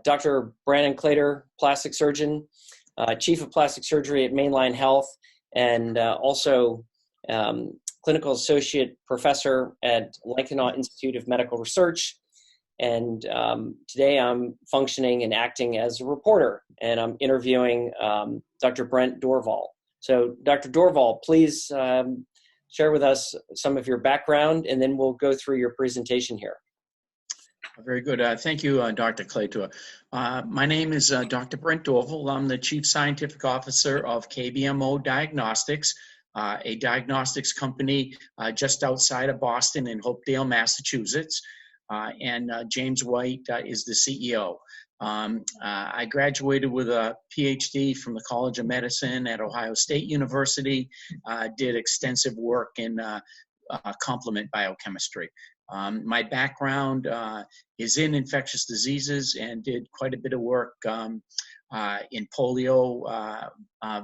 Dr. Brandon Claytor, plastic surgeon, Chief of Plastic Surgery at Mainline Health, and also Clinical Associate Professor at Lankenau Institute of Medical Research. And today I'm functioning and acting as a reporter, and I'm interviewing Dr. Brent Dorval. So Dr. Dorval, please share with us some of your background, and then we'll go through your presentation here. Very good. Thank you, Dr. Claytor. My name is Dr. Brent Dorval. I'm the Chief Scientific Officer of KBMO Diagnostics, a diagnostics company just outside of Boston in Hopedale, Massachusetts. And James White is the CEO. I graduated with a PhD from the College of Medicine at Ohio State University, did extensive work in complement biochemistry. My background is in infectious diseases and did quite a bit of work in polio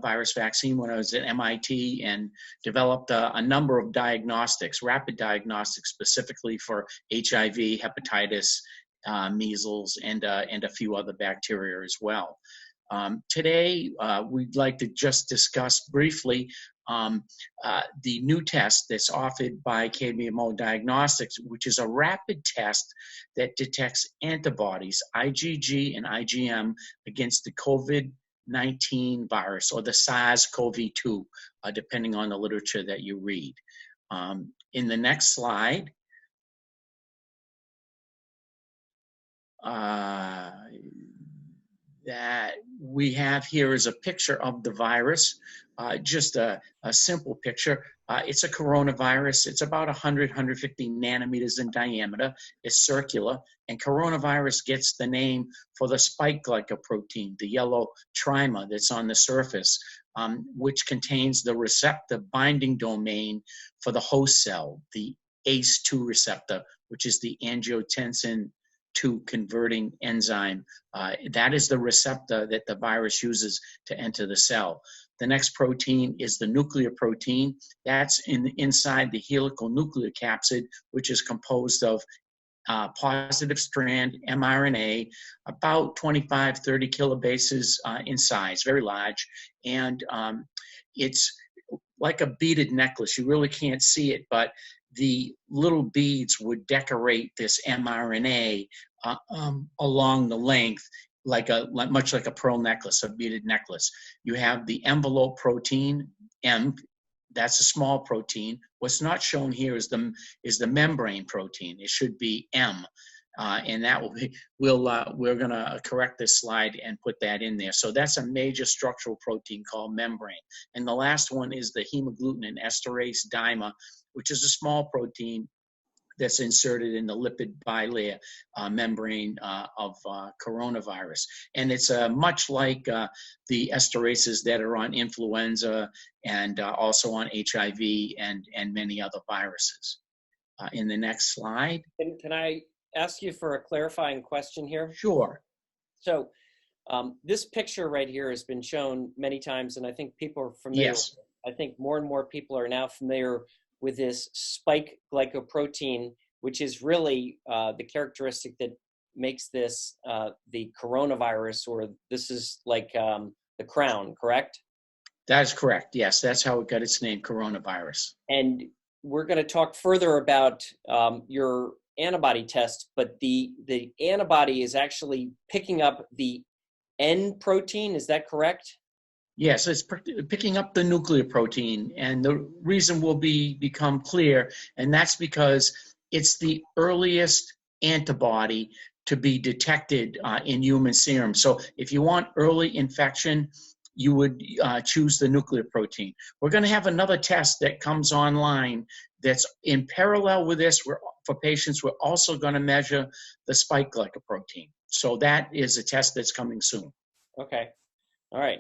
virus vaccine when I was at MIT, and developed a number of diagnostics, rapid diagnostics specifically for HIV, hepatitis, measles, and a few other bacteria as well. Today, we'd like to just discuss briefly the new test that's offered by KBMO Diagnostics, which is a rapid test that detects antibodies, IgG and IgM, against the COVID-19 virus or the SARS-CoV-2, depending on the literature that you read. In the next slide, that we have here is a picture of the virus, just a simple picture. It's a coronavirus. It's about 100, 150 nanometers in diameter. It's circular, and coronavirus gets the name for the spike glycoprotein, the yellow trimer that's on the surface, which contains the receptor binding domain for the host cell, the ACE2 receptor, which is the angiotensin II converting enzyme. That is the receptor that the virus uses to enter the cell. The next protein is the nucleoprotein. That's inside the helical nucleocapsid, which is composed of positive strand mRNA, about 25, 30 kilobases in size, very large. And it's like a beaded necklace. You really can't see it, but the little beads would decorate this mRNA along the length, much like a pearl necklace, a beaded necklace. You have the envelope protein, M. That's a small protein. What's not shown here is the membrane protein. It should be M, and that will be. We're going to correct this slide and put that in there. So that's a major structural protein called membrane. And the last one is the hemagglutinin esterase dimer, which is a small protein that's inserted in the lipid bilayer membrane of coronavirus. And it's much like the esterases that are on influenza and also on HIV and many other viruses. In the next slide. Can I ask you for a clarifying question here? Sure. So this picture right here has been shown many times, and I think people are familiar. Yes. I think more and more people are now familiar with this spike glycoprotein, which is really the characteristic that makes this the coronavirus, or this is like the crown, correct? That's correct. Yes, that's how it got its name, coronavirus. And we're going to talk further about your antibody test, but the antibody is actually picking up the N protein. Is that correct? Yes, it's picking up the nucleoprotein, and the reason will become clear, and that's because it's the earliest antibody to be detected in human serum. So if you want early infection, you would choose the nucleoprotein. We're going to have another test that comes online that's in parallel with this. For patients, we're also going to measure the spike glycoprotein. So that is a test that's coming soon. Okay. All right.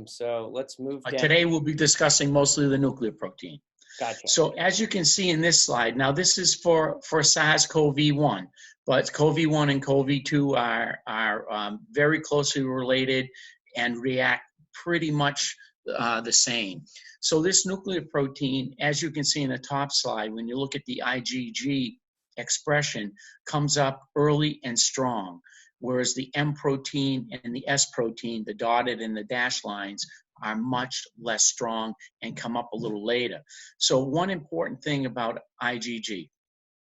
So let's move down. Today we'll be discussing mostly the nucleoprotein. Gotcha. So as you can see in this slide, now this is for SARS-CoV-1, but CoV-1 and CoV-2 are very closely related and react pretty much the same. So this nucleoprotein, as you can see in the top slide, when you look at the IgG expression, comes up early and strong. whereas the M protein and the S protein, the dotted and the dashed lines, are much less strong and come up a little later. So one important thing about IgG,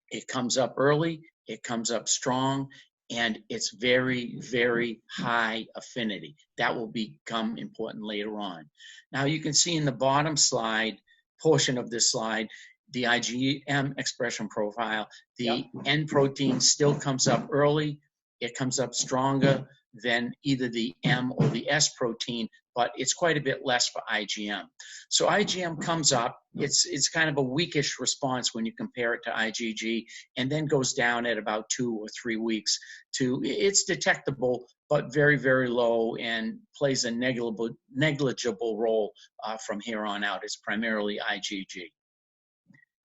it comes up early, it comes up strong, and it's very, very high affinity. That will become important later on. Now you can see in the bottom slide, portion of this slide, the IgM expression profile. The N protein still comes up early. It comes up stronger than either the M or the S protein, but it's quite a bit less for IgM. So IgM comes up, it's kind of a weakish response when you compare it to IgG, and then goes down at about 2 or 3 weeks to, it's detectable, but very, very low, and plays a negligible role from here on out. It's primarily IgG.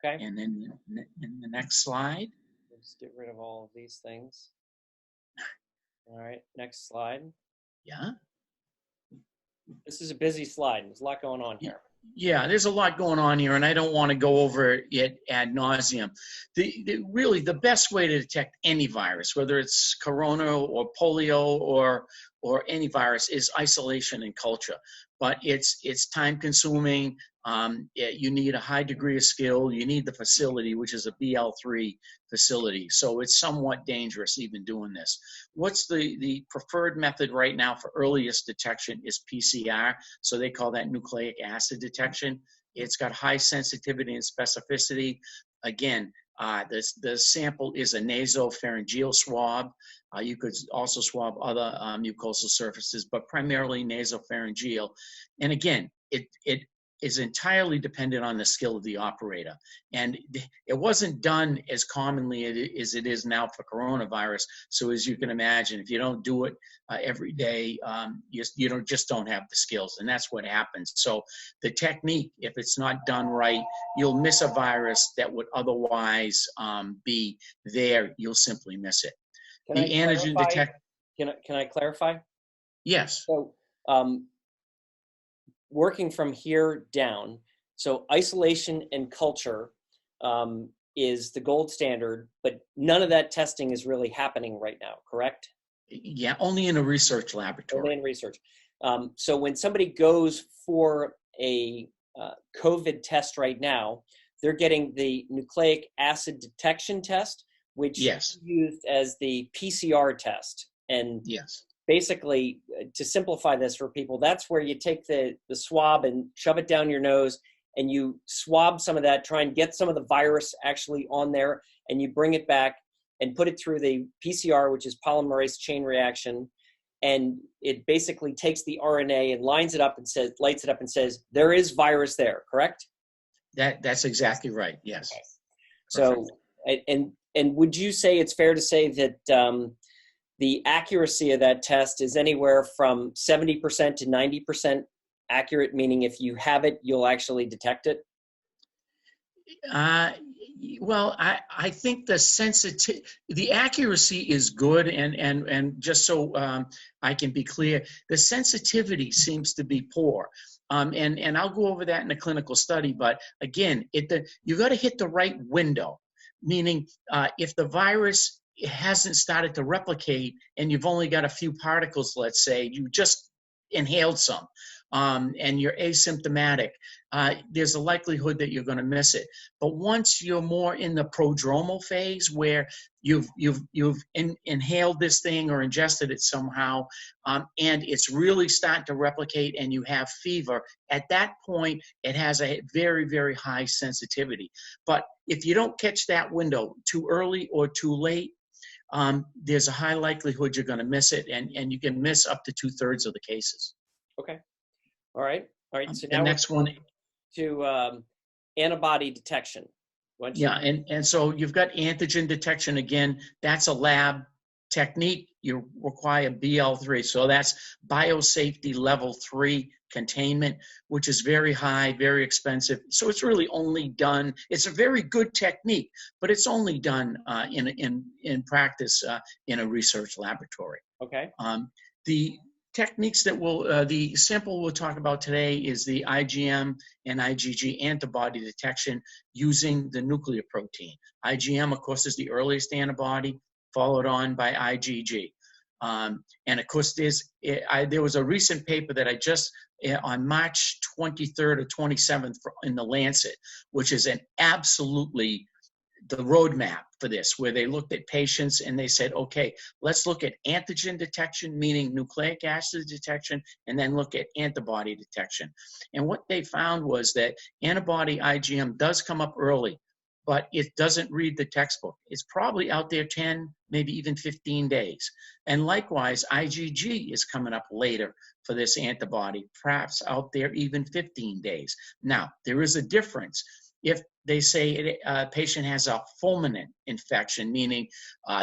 Okay. And then in the next slide. Let's get rid of all of these things. All right, next slide. Yeah. This is a busy slide. There's a lot going on here. Yeah, there's a lot going on here, and I don't want to go over it ad nauseum. Really, the best way to detect any virus, whether it's corona or polio or any virus, is isolation and culture. But it's time consuming. You need a high degree of skill. You need the facility, which is a BL3 facility. So it's somewhat dangerous even doing this. What's the preferred method right now for earliest detection is PCR. So they call that nucleic acid detection. It's got high sensitivity and specificity. Again, the sample is a nasopharyngeal swab. You could also swab other mucosal surfaces, but primarily nasopharyngeal. And again, it is entirely dependent on the skill of the operator. And it wasn't done as commonly as it is now for coronavirus. So as you can imagine, if you don't do it every day, you just don't have the skills, and that's what happens. So the technique, if it's not done right, you'll miss a virus that would otherwise be there. You'll simply miss it. Can The antigen detect. Can I clarify? Yes. So working from here down, so isolation and culture is the gold standard, but none of that testing is really happening right now, correct? Yeah, only in a research laboratory. Only in research. So when somebody goes for a COVID test right now, they're getting the nucleic acid detection test, which is used as the PCR test. And basically, to simplify this for people, that's where you take the swab and shove it down your nose, and you swab some of that, try and get some of the virus actually on there, and you bring it back and put it through the PCR, which is polymerase chain reaction, and it basically takes the RNA and lights it up and says, there is virus there, correct? That's exactly right, yes. Okay. So, and would you say it's fair to say that the accuracy of that test is anywhere from 70% to 90% accurate, meaning if you have it, you'll actually detect it? Well, I think the accuracy is good, and just so I can be clear, the sensitivity seems to be poor. And I'll go over that in a clinical study, but again, you got to hit the right window, meaning if the virus hasn't started to replicate and you've only got a few particles, let's say, you just inhaled some, and you're asymptomatic, there's a likelihood that you're going to miss it. But once you're more in the prodromal phase, where you've inhaled this thing or ingested it somehow, and it's really starting to replicate and you have fever, at that point, it has a very, very high sensitivity. But if you don't catch that window too early or too late, there's a high likelihood you're going to miss it, and you can miss up to 2/3 of the cases. Okay. All right. So the now next one to antibody detection. Yeah, and so you've got antigen detection again. That's a lab technique. You require BL3, so that's biosafety level 3 containment, which is very high, very expensive. So it's really only done. It's a very good technique, but it's only done in practice in a research laboratory. Okay. The techniques that the sample we'll talk about today is the IgM and IgG antibody detection using the nucleoprotein. IgM, of course, is the earliest antibody, followed on by IgG. And of course, there was a recent paper that I just, on March 23rd or 27th in the Lancet, which is an absolutely the roadmap for this, where they looked at patients and they said, okay, let's look at antigen detection, meaning nucleic acid detection, and then look at antibody detection. And what they found was that antibody IgM does come up early, but it doesn't read the textbook. It's probably out there 10, maybe even 15 days. And likewise, IgG is coming up later for this antibody, perhaps out there even 15 days. Now, there is a difference. If they say a patient has a fulminant infection, meaning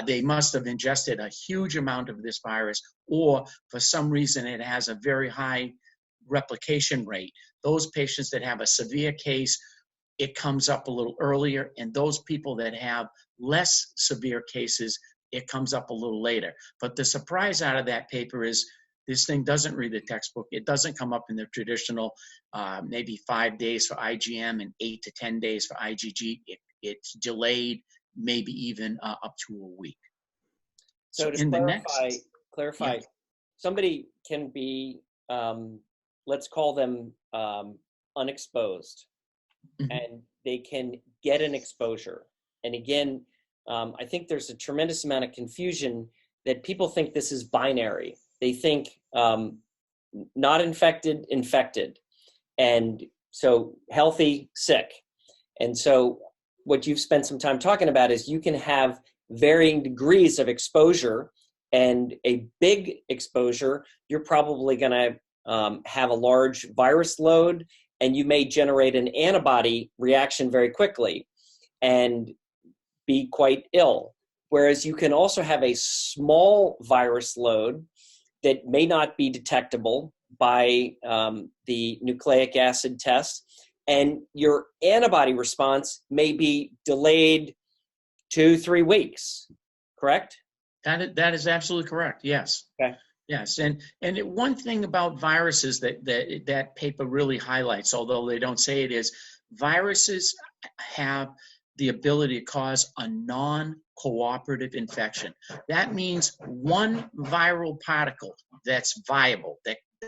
they must have ingested a huge amount of this virus, or for some reason it has a very high replication rate, those patients that have a severe case, it comes up a little earlier, and those people that have less severe cases, it comes up a little later. But the surprise out of that paper is this thing doesn't read the textbook. It doesn't come up in the traditional maybe 5 days for IgM and 8 to 10 days for IgG. It's delayed, maybe even up to a week. So to in clarify, yeah. Somebody can be, let's call them unexposed, and they can get an exposure. And again, I think there's a tremendous amount of confusion that people think this is binary. They think not infected, infected, and so healthy, sick. And so what you've spent some time talking about is you can have varying degrees of exposure, and a big exposure, you're probably going to have a large virus load, and you may generate an antibody reaction very quickly and be quite ill. Whereas you can also have a small virus load that may not be detectable by the nucleic acid test, and your antibody response may be delayed 2-3 weeks, correct? That is absolutely correct, yes. Okay. Yes, and one thing about viruses that paper really highlights, although they don't say it, is viruses have the ability to cause a non-cooperative infection. That means one viral particle that's viable,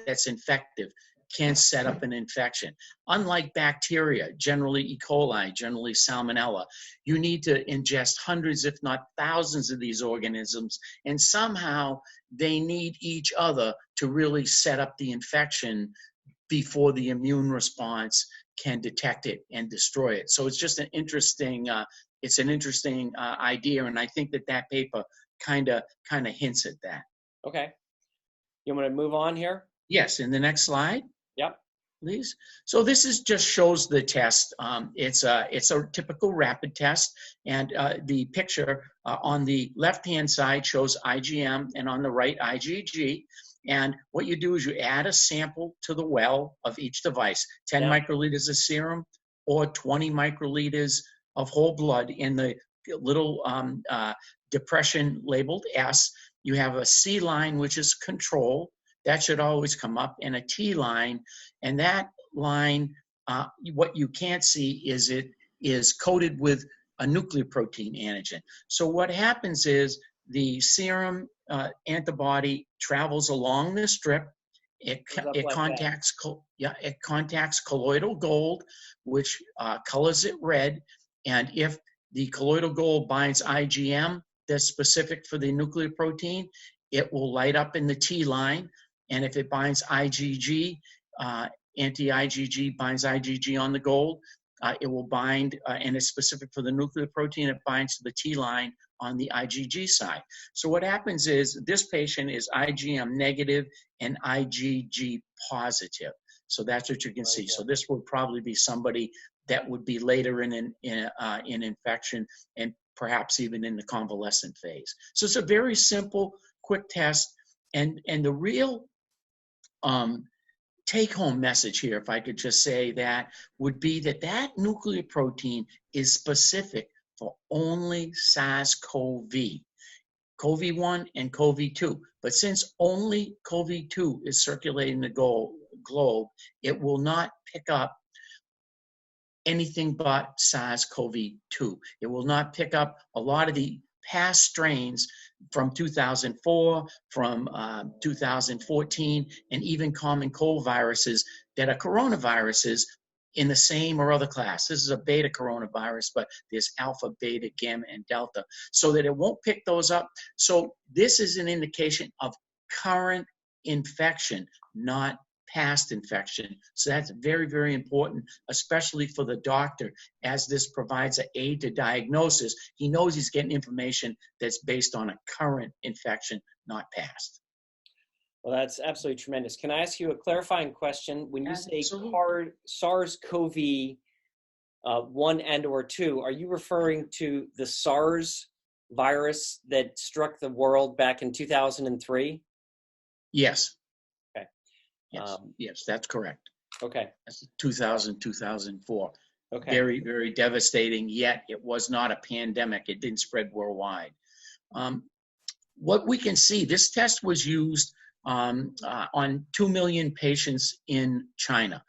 that's infective, can set up an infection. Unlike bacteria, generally E. coli, generally Salmonella, you need to ingest hundreds, if not thousands of these organisms, and somehow they need each other to really set up the infection before the immune response can detect it and destroy it. So it's just an interesting, idea, and I think that paper kind of hints at that. Okay. You want to move on here? Yes, in the next slide. Yep. Please. So this just shows the test. It's a typical rapid test, and the picture on the left-hand side shows IgM, and on the right IgG. And what you do is you add a sample to the well of each device, 10 microliters of serum or 20 microliters of whole blood. In the little depression labeled S, you have a C line, which is control. That should always come up, and a T line. And that line, what you can't see is it is coated with a nucleoprotein antigen. So what happens is the serum antibody travels along the strip. It contacts colloidal gold, which colors it red. And if the colloidal gold binds IgM that's specific for the nucleoprotein, it will light up in the T line. And if it binds IgG, anti-IgG binds IgG on the gold, it will bind, and it's specific for the nucleoprotein, it binds to the T line on the IgG side. So what happens is this patient is IgM negative and IgG positive. So that's what you can see. So this would probably be somebody that would be later in infection and perhaps even in the convalescent phase. So it's a very simple, quick test. And the real take-home message here, if I could just say that, would be that nucleoprotein is specific for only SARS-CoV, CoV-1 and CoV-2. But since only CoV-2 is circulating the globe, it will not pick up anything but SARS-CoV-2. It will not pick up a lot of the past strains from 2004, from 2014, and even common cold viruses that are coronaviruses in the same or other class. This is a beta coronavirus, but there's alpha, beta, gamma, and delta, so that it won't pick those up. So this is an indication of current infection, not past infection. So that's very, very important, especially for the doctor, as this provides an aid to diagnosis. He knows he's getting information that's based on a current infection, not past. Well, that's absolutely tremendous. Can I ask you a clarifying question? When you say SARS-CoV 1 and or 2, are you referring to the SARS virus that struck the world back in 2003? Yes. Okay. Yes, that's correct. Okay. That's 2000, 2004. Okay. Very, very devastating, yet it was not a pandemic. It didn't spread worldwide. What we can see, this test was used on 2 million patients in China.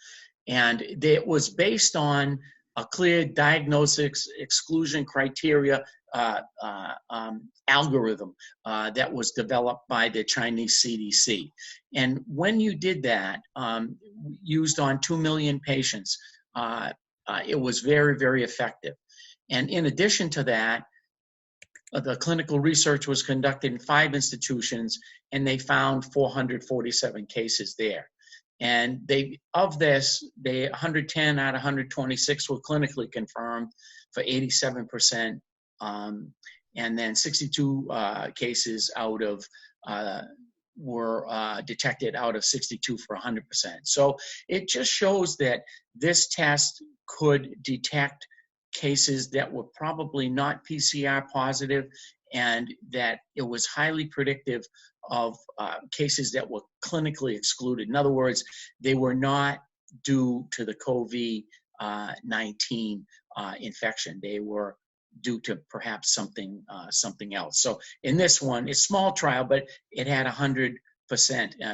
And it was based on a clear diagnosis exclusion criteria algorithm that was developed by the Chinese CDC. And when you did that, used on 2 million patients, it was very, very effective. And in addition to that, the clinical research was conducted in 5 institutions, and they found 447 cases there. And of this, 110 out of 126 were clinically confirmed for 87%, and then 62 cases out of were detected out of 62 for 100%. So it just shows that this test could detect cases that were probably not PCR positive, and that it was highly predictive of cases that were clinically excluded. In other words, they were not due to the COVID-19 infection. They were due to perhaps something else. So in this one, it's a small trial, but it had 100%.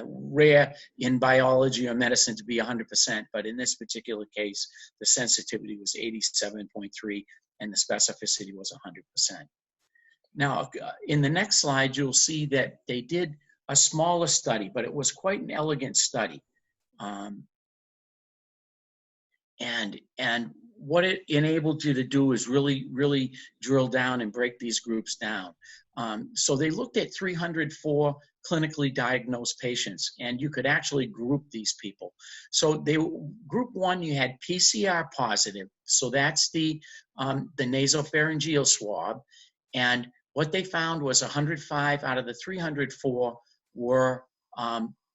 Rare in biology or medicine to be 100%, but in this particular case, the sensitivity was 87.3 and the specificity was 100%. Now, in the next slide, you'll see that they did a smaller study, but it was quite an elegant study. And what it enabled you to do is really, really drill down and break these groups down. So they looked at 304 clinically diagnosed patients, and you could actually group these people. So group 1, you had PCR positive, so that's the nasopharyngeal swab, and what they found was 105 out of the 304 were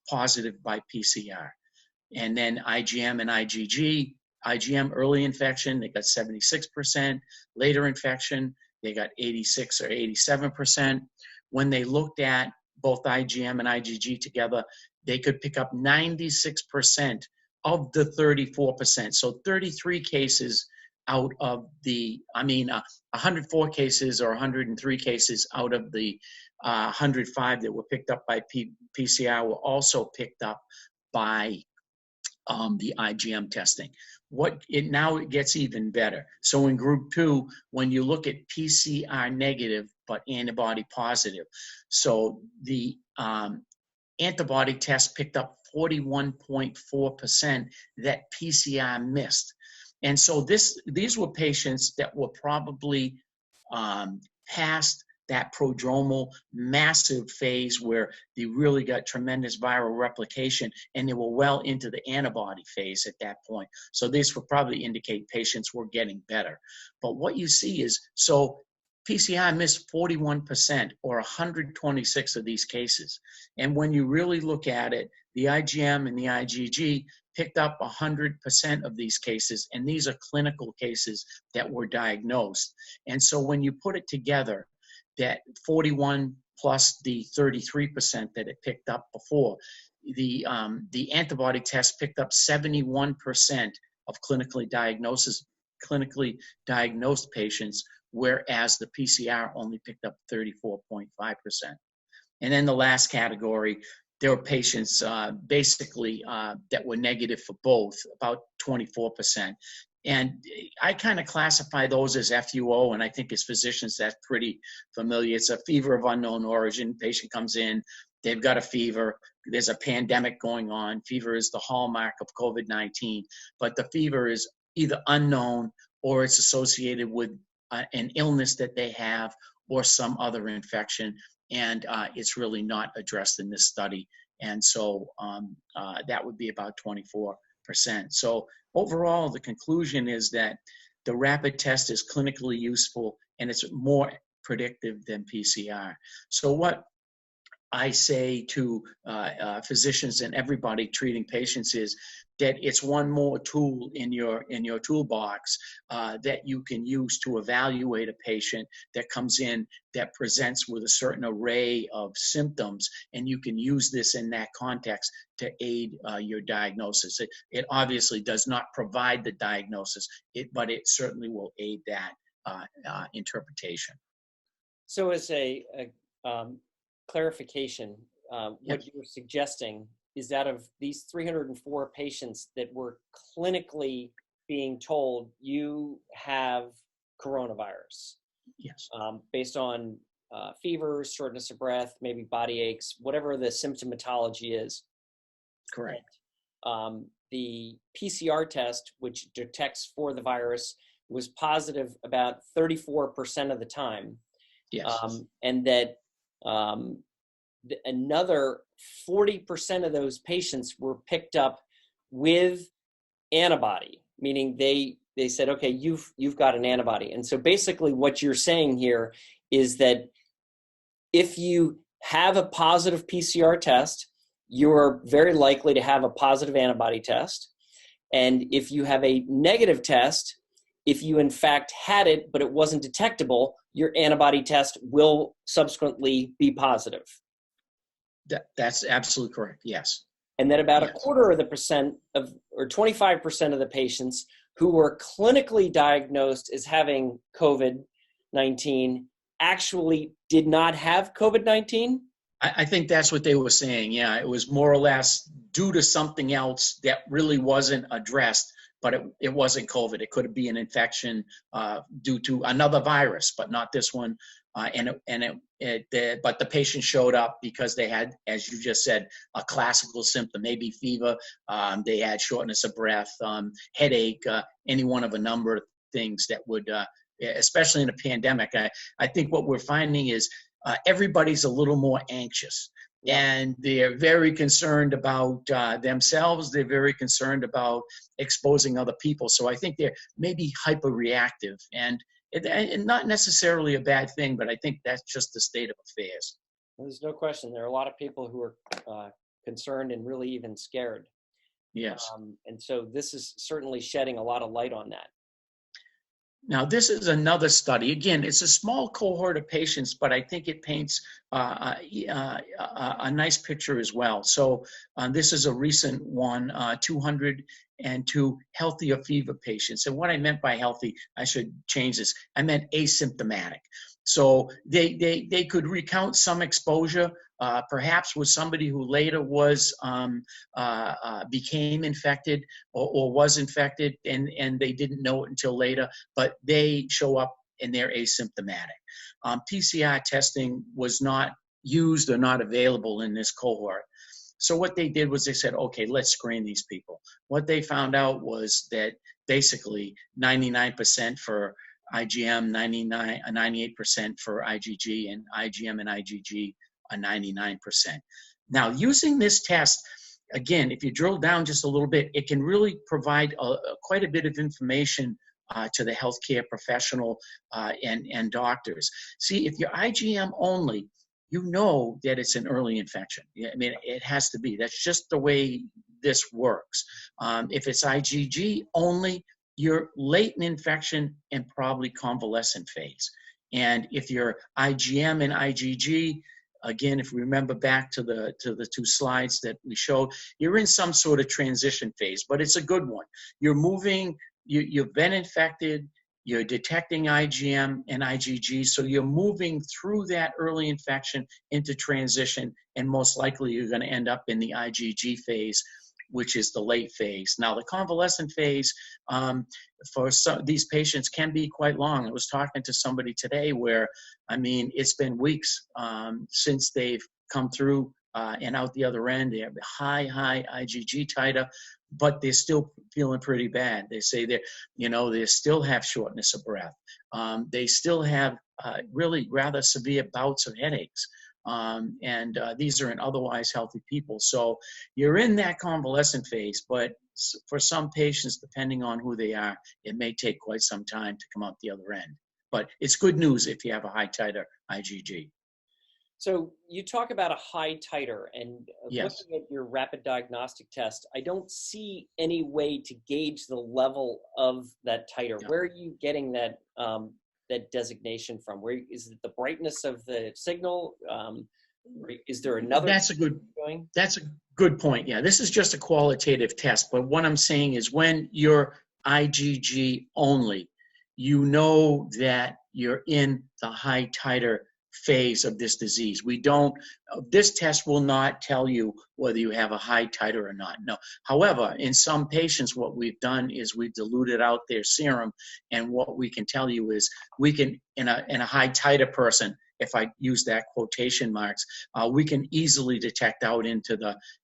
positive by PCR. And then IgM and IgG, IgM early infection, they got 76%. Later infection, they got 86 or 87%. When they looked at both IgM and IgG together, they could pick up 96% of the 34%. So 33 cases out of the, 104 cases or 103 cases out of the 105 that were picked up by PCR were also picked up by the IgM testing. Now it gets even better. So in group 2, when you look at PCR negative but antibody positive, so the antibody test picked up 41.4% that PCR missed. And so these were patients that were probably past that prodromal massive phase where they really got tremendous viral replication, and they were well into the antibody phase at that point. So this would probably indicate patients were getting better. But what you see is, so PCR missed 41% or 126 of these cases. And when you really look at it, the IgM and the IgG picked up 100% of these cases, and these are clinical cases that were diagnosed. And so when you put it together, that 41 plus the 33% that it picked up before, the antibody test picked up 71% of clinically diagnosed patients, whereas the PCR only picked up 34.5%. And then the last category, there were patients basically that were negative for both, about 24%. And I kind of classify those as FUO, and I think as physicians that's pretty familiar. It's a fever of unknown origin. Patient comes in, they've got a fever. There's a pandemic going on. Fever is the hallmark of COVID-19, but the fever is either unknown or it's associated with an illness that they have or some other infection, and it's really not addressed in this study. And so that would be about 24%. So overall, the conclusion is that the rapid test is clinically useful and it's more predictive than PCR. So what I say to physicians and everybody treating patients is that it's one more tool in your toolbox that you can use to evaluate a patient that comes in that presents with a certain array of symptoms, and you can use this in that context to aid your diagnosis. It obviously does not provide the diagnosis, but it certainly will aid that interpretation. So as a clarification, what you were suggesting is that of these 304 patients that were clinically being told you have coronavirus, yes, based on fevers, shortness of breath, maybe body aches, whatever the symptomatology is. correct. The PCR test, which detects for the virus, was positive about 34% of the time. Yes. And that another 40% of those patients were picked up with antibody, meaning they said, okay, you've got an antibody. And so basically what you're saying here is that if you have a positive PCR test, you're very likely to have a positive antibody test. And if you have a negative test, if you in fact had it, but it wasn't detectable, your antibody test will subsequently be positive. That's absolutely correct. Yes. And then about a quarter of the percent of, or 25% of the patients who were clinically diagnosed as having COVID-19 actually did not have COVID-19? I think that's what they were saying. Yeah, it was more or less due to something else that really wasn't addressed, but it wasn't COVID. It could be an infection due to another virus, but not this one. But the patient showed up because they had, as you just said, a classical symptom, maybe fever. They had shortness of breath, headache, any one of a number of things that would, especially in a pandemic. I think what we're finding is everybody's a little more anxious. And they're very concerned about themselves. They're very concerned about exposing other people. So I think they're maybe hyperreactive, and not necessarily a bad thing, but I think that's just the state of affairs. There's no question. There are a lot of people who are concerned and really even scared. Yes. And so this is certainly shedding a lot of light on that. Now, this is another study. Again, it's a small cohort of patients, but I think it paints a nice picture as well. So this is a recent one, 202 healthier fever patients. And what I meant by healthy, I should change this. I meant asymptomatic. So they could recount some exposure, perhaps with somebody who later was became infected or was infected, and they didn't know it until later, but they show up and they're asymptomatic. PCR testing was not used or not available in this cohort. So what they did was they said, okay, let's screen these people. What they found out was that basically 99% for IgM, 98% for IgG, and IgM and IgG are 99%. Now, using this test, again, if you drill down just a little bit, it can really provide quite a bit of information to the healthcare professional and doctors. See, if you're IgM only, you know that it's an early infection. I mean, it has to be. That's just the way this works. If it's IgG only, you're late in infection and probably convalescent phase. And if you're IgM and IgG, again, if we remember back to the two slides that we showed, you're in some sort of transition phase, but it's a good one. You're moving, you've been infected, you're detecting IgM and IgG, so you're moving through that early infection into transition, and most likely you're going to end up in the IgG phase which is the late phase. Now, the convalescent phase for some these patients can be quite long. I was talking to somebody today where, I mean, it's been weeks since they've come through and out the other end. They have high IgG titer, but they're still feeling pretty bad. They say they still have shortness of breath. They still have really rather severe bouts of headaches. And these are in otherwise healthy people. So you're in that convalescent phase, but for some patients, depending on who they are, it may take quite some time to come out the other end. But it's good news if you have a high titer IgG. So you talk about a high titer, and Yes. looking at your rapid diagnostic test, I don't see any way to gauge the level of that titer. Yeah. Where are you getting that that designation from? Where is it? The brightness of the signal? Is there another? That's a good point. Yeah, this is just a qualitative test, but what I'm saying is when you're IgG only, you know that you're in the high titer phase of this disease. This test will not tell you whether you have a high titer or not. No. However, in some patients, what we've done is we've diluted out their serum, and what we can tell you is we can, in a high titer person, if I use that quotation marks, we can easily detect out into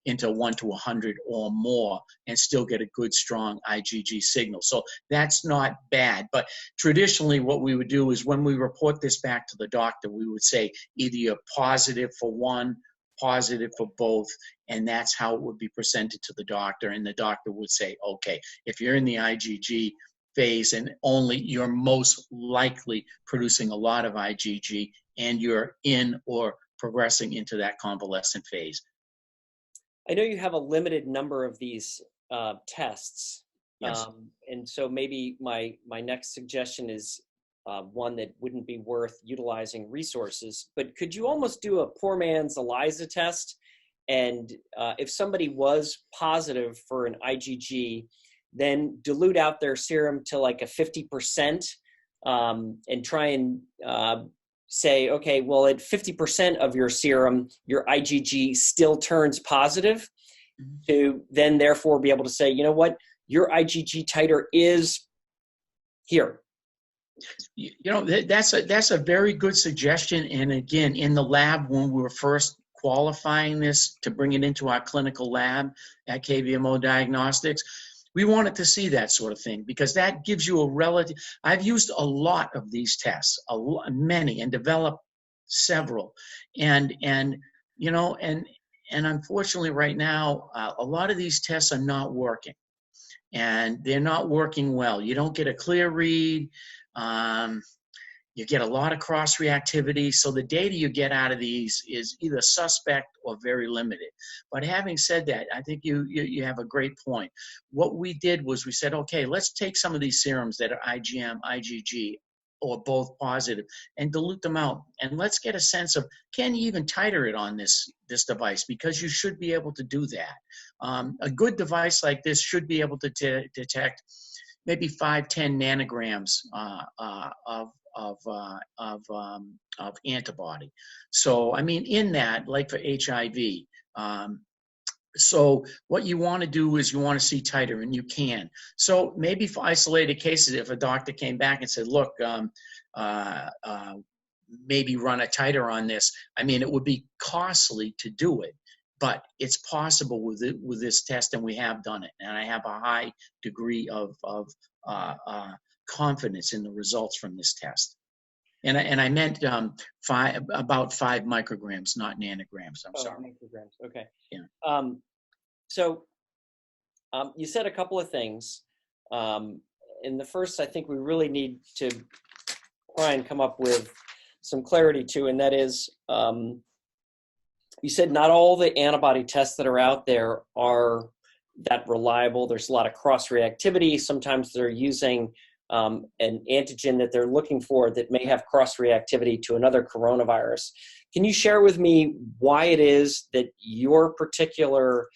1 to 100 or more and still get a good, strong IgG signal. So that's not bad. But traditionally, what we would do is when we report this back to the doctor, we would say either you're positive for one, positive for both, and that's how it would be presented to the doctor. And the doctor would say, okay, if you're in the IgG phase and only you're most likely producing a lot of IgG, and you're in or progressing into that convalescent phase. I know you have a limited number of these tests. Yes. And so maybe my next suggestion is one that wouldn't be worth utilizing resources, but could you almost do a poor man's ELISA test? And if somebody was positive for an IgG, then dilute out their serum to like a 50% and try and say, okay, well, at 50% of your serum, your IgG still turns positive, to then therefore be able to say, you know what, your IgG titer is here. That's a very good suggestion. And again, in the lab, when we were first qualifying this to bring it into our clinical lab at KVMO Diagnostics, we wanted to see that sort of thing because that gives you a relative. I've used a lot of these tests, many, and developed several, and unfortunately, right now, a lot of these tests are not working, and they're not working well. You don't get a clear read. You get a lot of cross-reactivity, so the data you get out of these is either suspect or very limited. But having said that, I think you have a great point. What we did was we said, okay, let's take some of these serums that are IgM, IgG, or both positive, and dilute them out. And let's get a sense of, can you even titer it on this device? Because you should be able to do that. A good device like this should be able to detect maybe 5-10 nanograms of antibody. So, I mean, in that, like for HIV, so what you want to do is you want to see titer, and you can. So maybe for isolated cases, if a doctor came back and said, look, maybe run a titer on this, I mean, it would be costly to do it. But it's possible with this test, and we have done it. And I have a high degree of confidence in the results from this test. And I meant about 5 micrograms, not nanograms. I'm sorry. Micrograms. Okay. Yeah. So you said a couple of things. In the first, I think we really need to try and come up with some clarity to, and that is, you said not all the antibody tests that are out there are that reliable. There's a lot of cross-reactivity. Sometimes they're using an antigen that they're looking for that may have cross-reactivity to another coronavirus. Can you share with me why it is that your particular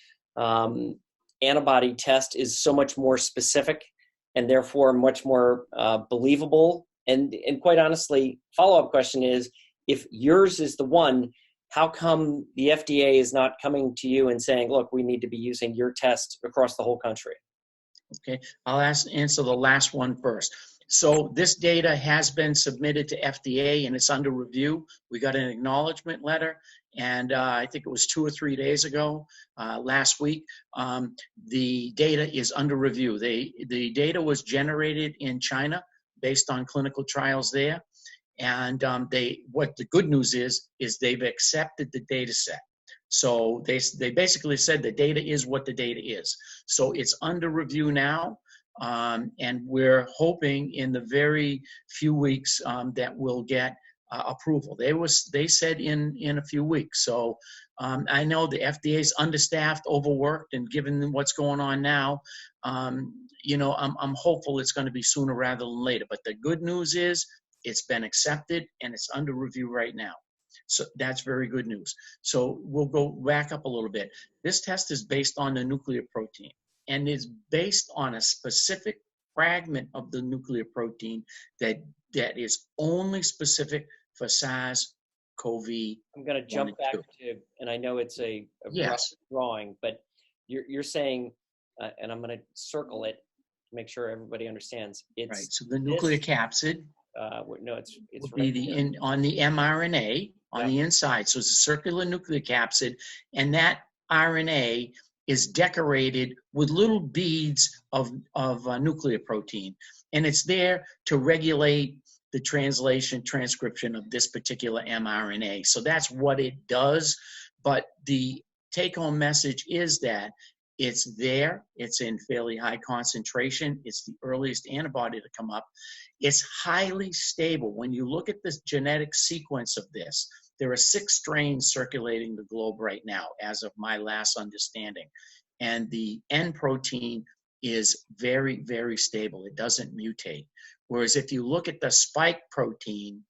antibody test is so much more specific and therefore much more believable? And quite honestly, follow-up question is, if yours is the one, how come the FDA is not coming to you and saying, look, we need to be using your test across the whole country? Okay, I'll answer the last one first. So this data has been submitted to FDA and it's under review. We got an acknowledgement letter, and I think it was 2 or 3 days ago, last week. The data is under review. The data was generated in China based on clinical trials there, and what the good news is they've accepted the data set. So they basically said the data is what the data is. So it's under review now, and we're hoping in the very few weeks that we'll get approval. They said in a few weeks. So I know the FDA is understaffed, overworked, and given what's going on now, you know, I'm hopeful it's going to be sooner rather than later. But the good news is it's been accepted and it's under review right now. So that's very good news. So we'll go back up a little bit. This test is based on the nucleoprotein and is based on a specific fragment of the nucleoprotein that is only specific for SARS-CoV-2. I'm going to jump back to, and I know it's a yes. rough drawing, but you're saying, and I'm going to circle it to make sure everybody understands. It's right. So the nucleocapsid. No, it's would be on the mRNA on the inside. So it's a circular nucleocapsid, and that RNA is decorated with little beads of nucleoprotein, and it's there to regulate the transcription of this particular mRNA. So that's what it does. But the take-home message is that it's there, it's in fairly high concentration, it's the earliest antibody to come up. It's highly stable. When you look at this genetic sequence of this, there are 6 strains circulating the globe right now, as of my last understanding. And the N protein is very, very stable. It doesn't mutate. Whereas if you look at the spike protein,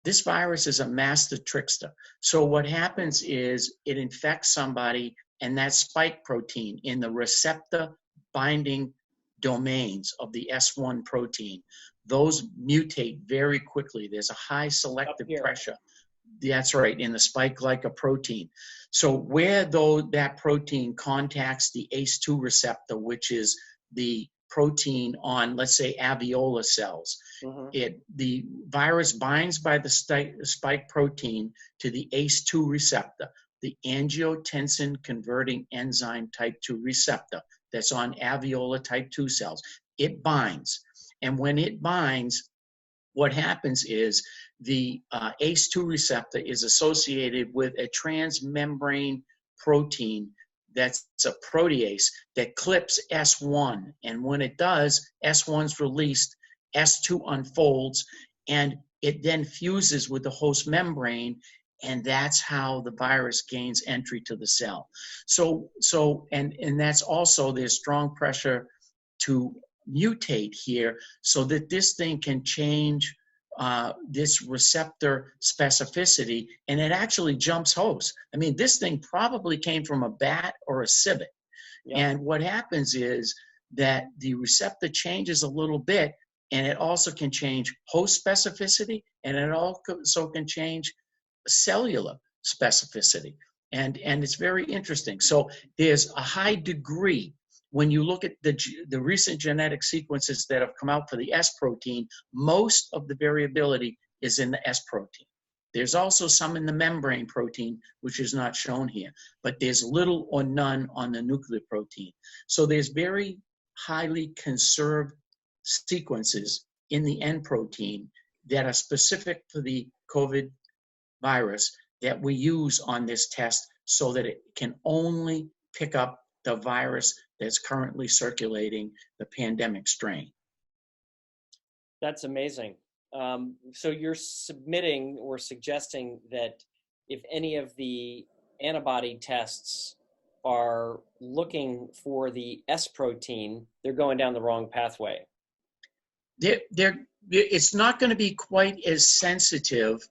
this virus is a master trickster. So what happens is it infects somebody, and that spike protein in the receptor binding domains of the S1 protein, those mutate very quickly. There's a high selective pressure. That's right, in the spike glycoprotein. So where that protein contacts the ACE2 receptor, which is the protein on, let's say, alveolar cells, the virus binds by the spike protein to the ACE2 receptor, the angiotensin converting enzyme type 2 receptor that's on alveolar type 2 cells. It binds. And when it binds, what happens is the ACE2 receptor is associated with a transmembrane protein that's a protease that clips S1. And when it does, S1's released, S2 unfolds, and it then fuses with the host membrane, and that's how the virus gains entry to the cell. And that's also, there's strong pressure to mutate here so that this thing can change this receptor specificity, and it actually jumps hosts. I mean, this thing probably came from a bat or a civet. Yep. And what happens is that the receptor changes a little bit, and it also can change host specificity, and it also can change cellular specificity. And it's very interesting. So there's a high degree. When you look at the recent genetic sequences that have come out for the S protein, most of the variability is in the S protein. There's also some in the membrane protein, which is not shown here, but there's little or none on the nucleoprotein. So there's very highly conserved sequences in the N protein that are specific for the COVID virus that we use on this test so that it can only pick up the virus that's currently circulating, the pandemic strain. That's amazing. So you're submitting or suggesting that if any of the antibody tests are looking for the S protein, they're going down the wrong pathway. It's not going to be quite as sensitive,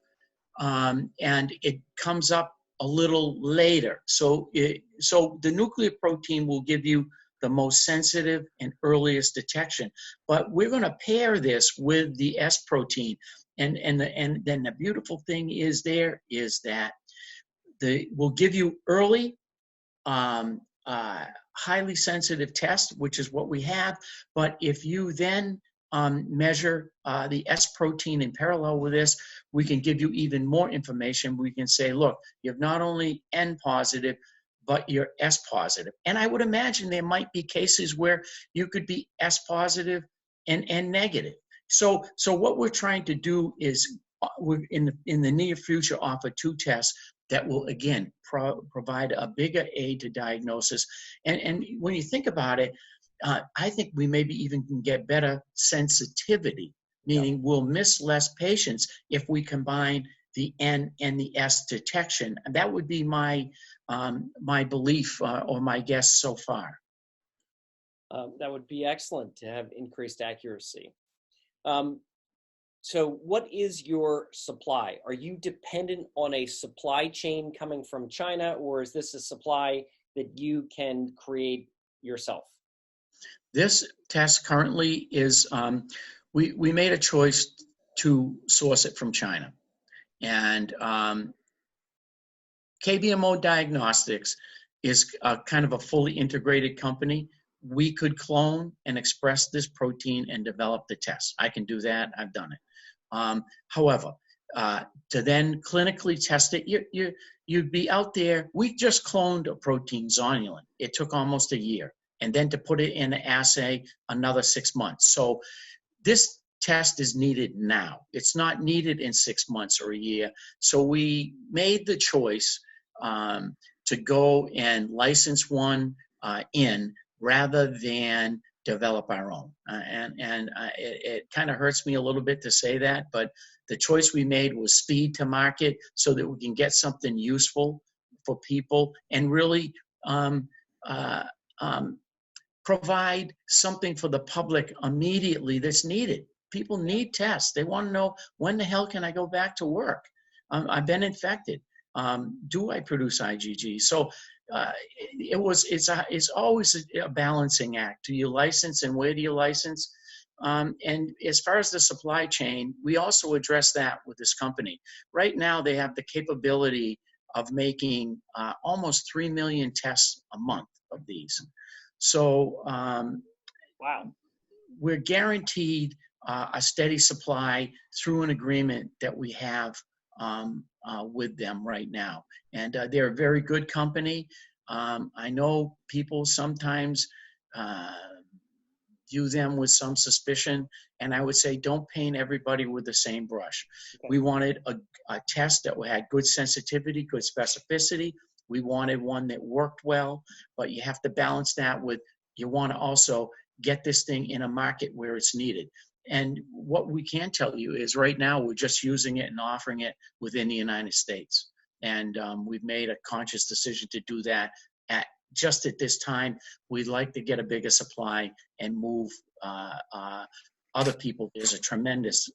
and it comes up a little later. So the nucleoprotein will give you the most sensitive and earliest detection. But we're going to pair this with the S protein. And then the beautiful thing is that we'll give you early, highly sensitive test, which is what we have. But if you then measure the S protein in parallel with this, we can give you even more information. We can say, look, you have not only N positive, but you're S positive. And I would imagine there might be cases where you could be S positive and N negative. So what we're trying to do is we're in the near future offer 2 tests that will, again, provide a bigger aid to diagnosis. And when you think about it, I think we maybe even can get better sensitivity, meaning we'll miss less patients if we combine the N and the S detection. And that would be my belief or my guess so far. That would be excellent to have increased accuracy. So what is your supply? Are you dependent on a supply chain coming from China, or is this a supply that you can create yourself? This test currently is, we made a choice to source it from China. And KBMO Diagnostics is kind of a fully integrated company. We could clone and express this protein and develop the test. I can do that. I've done it. However, to then clinically test it, you'd be out there. We just cloned a protein, zonulin. It took almost a year. And then to put it in an assay, another 6 months. So this test is needed now. It's not needed in 6 months or a year. So we made the choice to go and license one in rather than develop our own. It kind of hurts me a little bit to say that, but the choice we made was speed to market so that we can get something useful for people and really provide something for the public immediately that's needed. People need tests. They want to know, when the hell can I go back to work? I've been infected. Do I produce IgG? So it's always a balancing act. Do you license, and where do you license? And as far as the supply chain, we also address that with this company. Right now, they have the capability of making almost 3 million tests a month of these. So wow, we're guaranteed a steady supply through an agreement that we have with them right now. And they're a very good company. I know people sometimes view them with some suspicion, and I would say don't paint everybody with the same brush. Okay. We wanted a test that had good sensitivity, good specificity. We wanted one that worked well, but you have to balance that with, you want to also get this thing in a market where it's needed. And what we can tell you is right now we're just using it and offering it within the United States. And we've made a conscious decision to do that just at this time. We'd like to get a bigger supply and move other people. There's a tremendous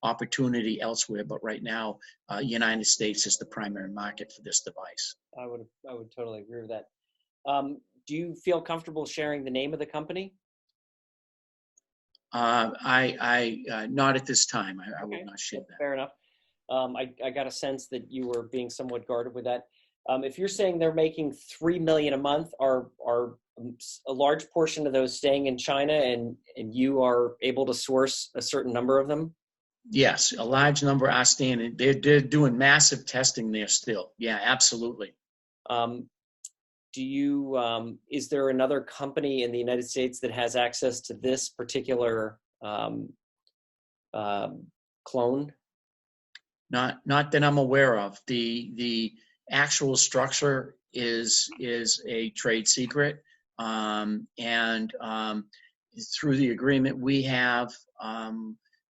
opportunity elsewhere, but right now, United States is the primary market for this device. I would totally agree with that. Do you feel comfortable sharing the name of the company? Not at this time. I would not share that. Fair enough. I got a sense that you were being somewhat guarded with that. If you're saying they're making 3 million a month, are a large portion of those staying in China, and you are able to source a certain number of them? Yes, a large number are staying. They're doing massive testing there still. Yeah, absolutely. Is there another company in the United States that has access to this particular clone? Not that I'm aware of. The actual structure is a trade secret, and through the agreement we have,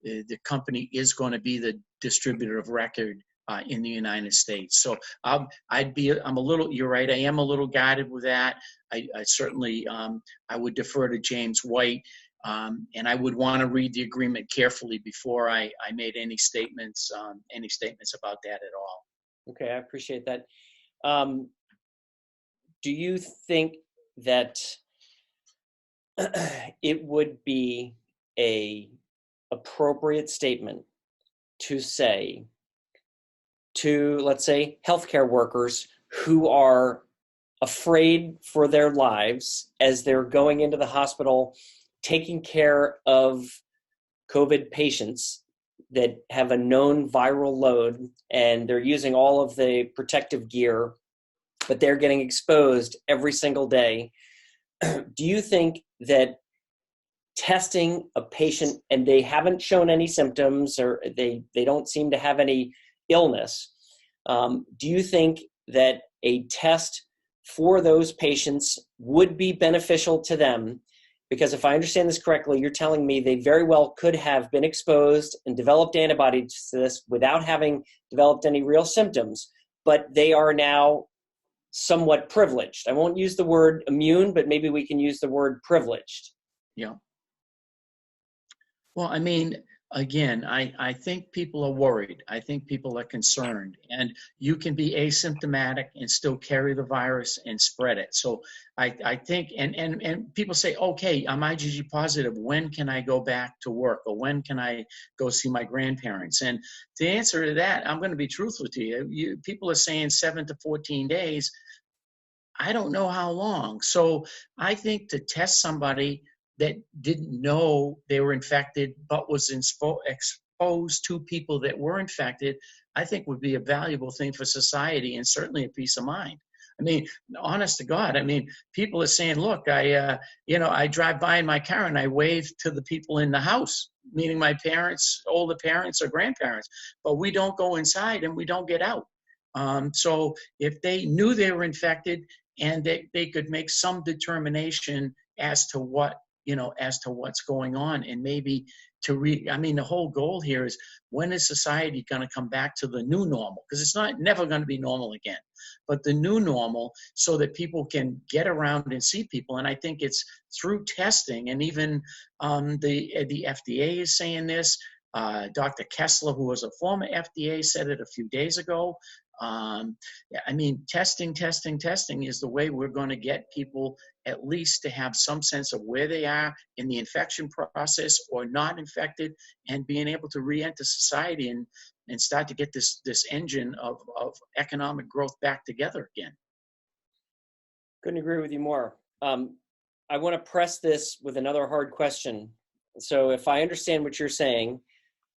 the company is going to be the distributor of record in the United States. So I'm a little, you're right, I am a little guided with that. I certainly, I would defer to James White, and I would want to read the agreement carefully before I made any statements about that at all. Okay, I appreciate that. Do you think that it would be an appropriate statement to say to, let's say, healthcare workers who are afraid for their lives as they're going into the hospital, taking care of COVID patients that have a known viral load, and they're using all of the protective gear, but they're getting exposed every single day. Do you think that testing a patient, and they haven't shown any symptoms, or they don't seem to have any illness, do you think that a test for those patients would be beneficial to them? Because if I understand this correctly, you're telling me they very well could have been exposed and developed antibodies to this without having developed any real symptoms, but they are now somewhat privileged. I won't use the word immune, but maybe we can use the word privileged. Yeah. Well, I mean, again, I think people are worried. I think people are concerned. And you can be asymptomatic and still carry the virus and spread it. So I think, and people say, okay, I'm IgG positive. When can I go back to work? Or when can I go see my grandparents? And the answer to that, I'm going to be truthful to you. People are saying 7 to 14 days. I don't know how long. So I think to test somebody that didn't know they were infected but was exposed to people that were infected, I think would be a valuable thing for society and certainly a peace of mind. I mean, honest to God, I mean, people are saying, look, I drive by in my car and I wave to the people in the house, meaning my parents, older parents or grandparents, but we don't go inside and we don't get out. So if they knew they were infected and they could make some determination as to what's going on, and maybe the whole goal here is, when is society going to come back to the new normal? Because it's never going to be normal again, but the new normal, so that people can get around and see people. And I think it's through testing, and even the FDA is saying this. Dr. Kessler, who was a former FDA, said it a few days ago. Testing is the way we're going to get people at least to have some sense of where they are in the infection process or not infected, and being able to re-enter society and start to get this engine of economic growth back together again. Couldn't agree with you more. I want to press this with another hard question. So if I understand what you're saying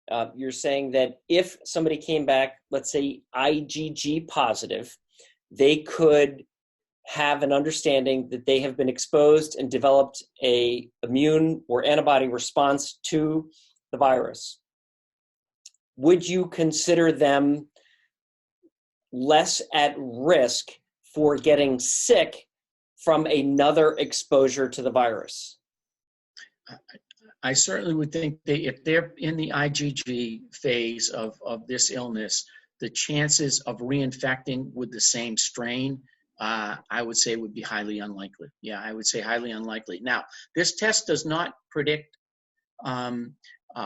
that if somebody came back, let's say IgG positive, they could have an understanding that they have been exposed and developed a immune or antibody response to the virus. Would you consider them less at risk for getting sick from another exposure to the virus? I certainly would think if they're in the IgG phase of this illness, the chances of reinfecting with the same strain, I would say would be highly unlikely. Yeah, I would say highly unlikely. Now, this test does not predict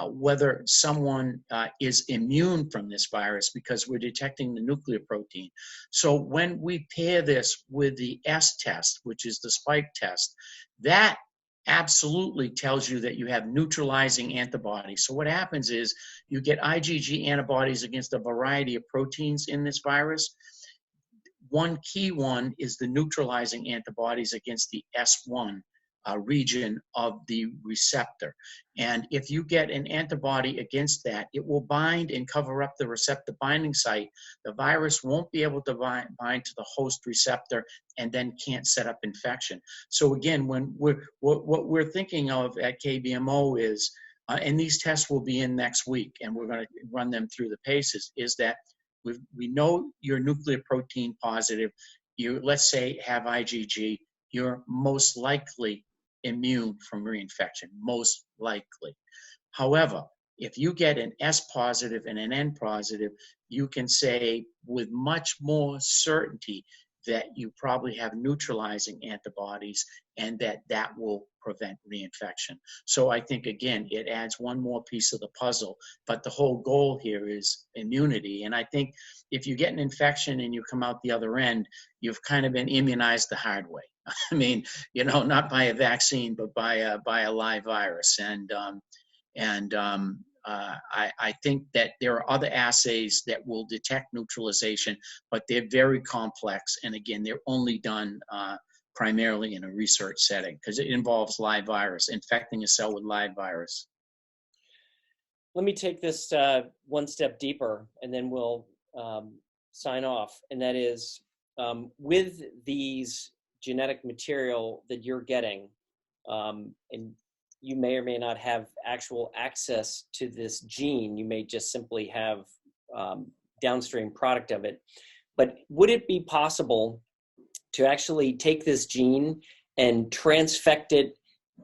whether someone is immune from this virus, because we're detecting the nucleoprotein. So when we pair this with the S test, which is the spike test, that absolutely tells you that you have neutralizing antibodies. So what happens is you get IgG antibodies against a variety of proteins in this virus. One key one is the neutralizing antibodies against the S1 region of the receptor. And if you get an antibody against that, it will bind and cover up the receptor binding site. The virus won't be able to bind to the host receptor and then can't set up infection. So again, what we're thinking of at KBMO is, and these tests will be in next week, and we're going to run them through the paces, is that we know you're nucleoprotein positive. You, let's say, have IgG. You're most likely immune from reinfection, most likely. However, if you get an S positive and an N positive, you can say with much more certainty that you probably have neutralizing antibodies, and that will prevent reinfection. So I think, again, it adds one more piece of the puzzle, but the whole goal here is immunity. And I think if you get an infection and you come out the other end, you've kind of been immunized the hard way. I mean, not by a vaccine, but by a live virus. And I think that there are other assays that will detect neutralization, but they're very complex. And again, they're only done primarily in a research setting because it involves live virus, infecting a cell with live virus. Let me take this one step deeper, and then we'll sign off. And that is, with these genetic material that you're getting, and you may or may not have actual access to this gene, you may just simply have downstream product of it. But would it be possible to actually take this gene and transfect it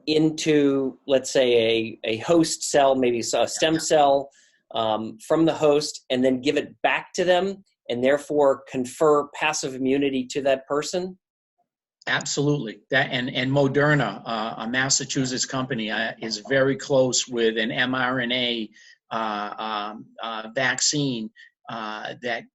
into, let's say, a host cell, maybe a stem cell from the host, and then give it back to them, and therefore confer passive immunity to that person? Absolutely. That and Moderna, a Massachusetts company, is very close with an mRNA vaccine that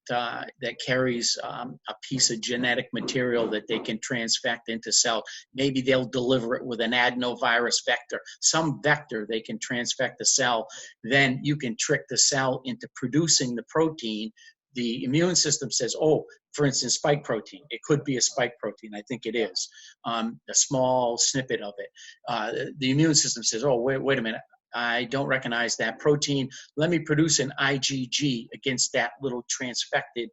carries a piece of genetic material that they can transfect into cell. Maybe they'll deliver it with an adenovirus vector, some vector they can transfect the cell. Then you can trick the cell into producing the protein. The immune system says, oh, for instance, spike protein. It could be a spike protein. I think it is. A small snippet of it. The immune system says, oh, wait a minute. I don't recognize that protein. Let me produce an IgG against that little transfected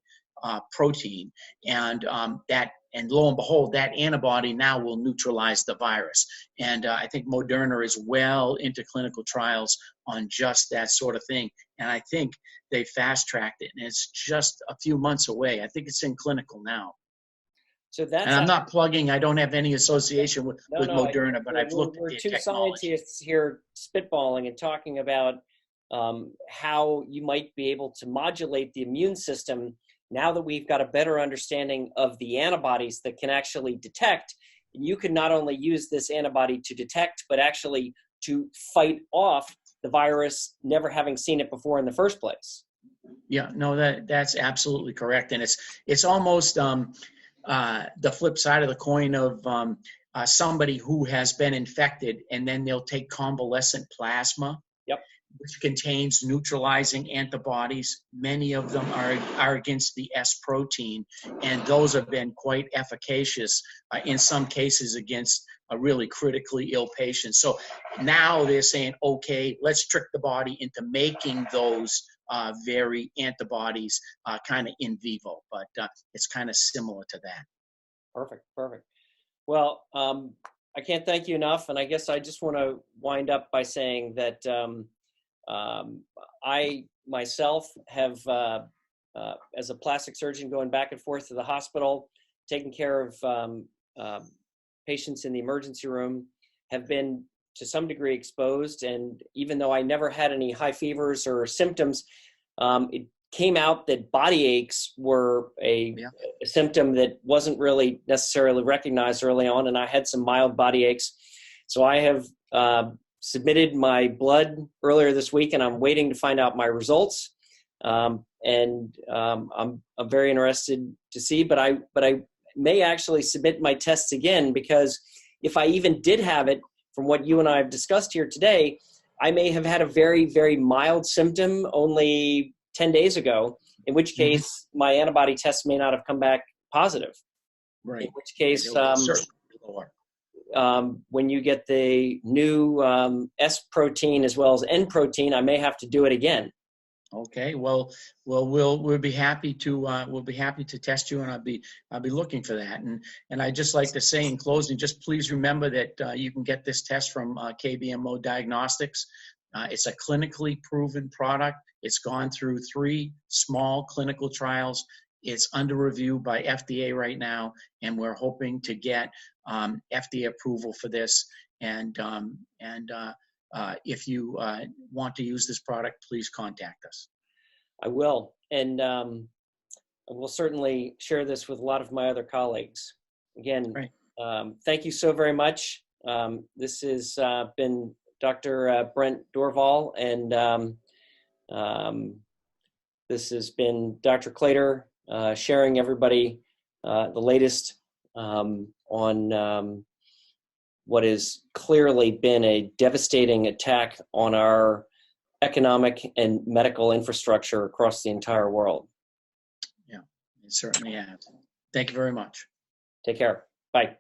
protein. And lo and behold, that antibody now will neutralize the virus. And I think Moderna is well into clinical trials on just that sort of thing. And I think they fast-tracked it, and it's just a few months away. I think it's in clinical now. So that's, and I'm not plugging, I don't have any association with Moderna, but I've looked at their technology. We're two scientists here spitballing and talking about how you might be able to modulate the immune system now that we've got a better understanding of the antibodies that can actually detect. You can not only use this antibody to detect, but actually to fight off the virus, never having seen it before in the first place. Yeah, no, that's absolutely correct. And it's almost the flip side of the coin of somebody who has been infected, and then they'll take convalescent plasma, which contains neutralizing antibodies. Many of them are against the S protein, and those have been quite efficacious in some cases against a really critically ill patient. So now they're saying, okay, let's trick the body into making those very antibodies kind of in vivo, but it's kind of similar to that. Perfect. Well, I can't thank you enough, and I guess I just want to wind up by saying that I myself have, as a plastic surgeon going back and forth to the hospital, taking care of patients in the emergency room, have been to some degree exposed. And even though I never had any high fevers or symptoms, it came out that body aches were a symptom that wasn't really necessarily recognized early on. And I had some mild body aches. So I have submitted my blood earlier this week, and I'm waiting to find out my results. I'm very interested to see, but I may actually submit my tests again, because if I even did have it, from what you and I have discussed here today, I may have had a very, very mild symptom only 10 days ago, in which case my antibody test may not have come back positive. Right. In which case, when you get the new S protein as well as N protein, I may have to do it again. Okay. Well, we'll be happy to test you, and I'll be looking for that. And I just like to say in closing, just please remember that you can get this test from KBMO Diagnostics. It's a clinically proven product. It's gone through 3 small clinical trials. It's under review by FDA right now, and we're hoping to get FDA approval for this. And if you want to use this product, please contact us. I will, and I will certainly share this with a lot of my other colleagues. Again, thank you so very much. This has been Dr. Brent Dorval, and this has been Dr. Claytor, sharing everybody the latest on what has clearly been a devastating attack on our economic and medical infrastructure across the entire world. Yeah, it certainly has. Thank you very much. Take care. Bye.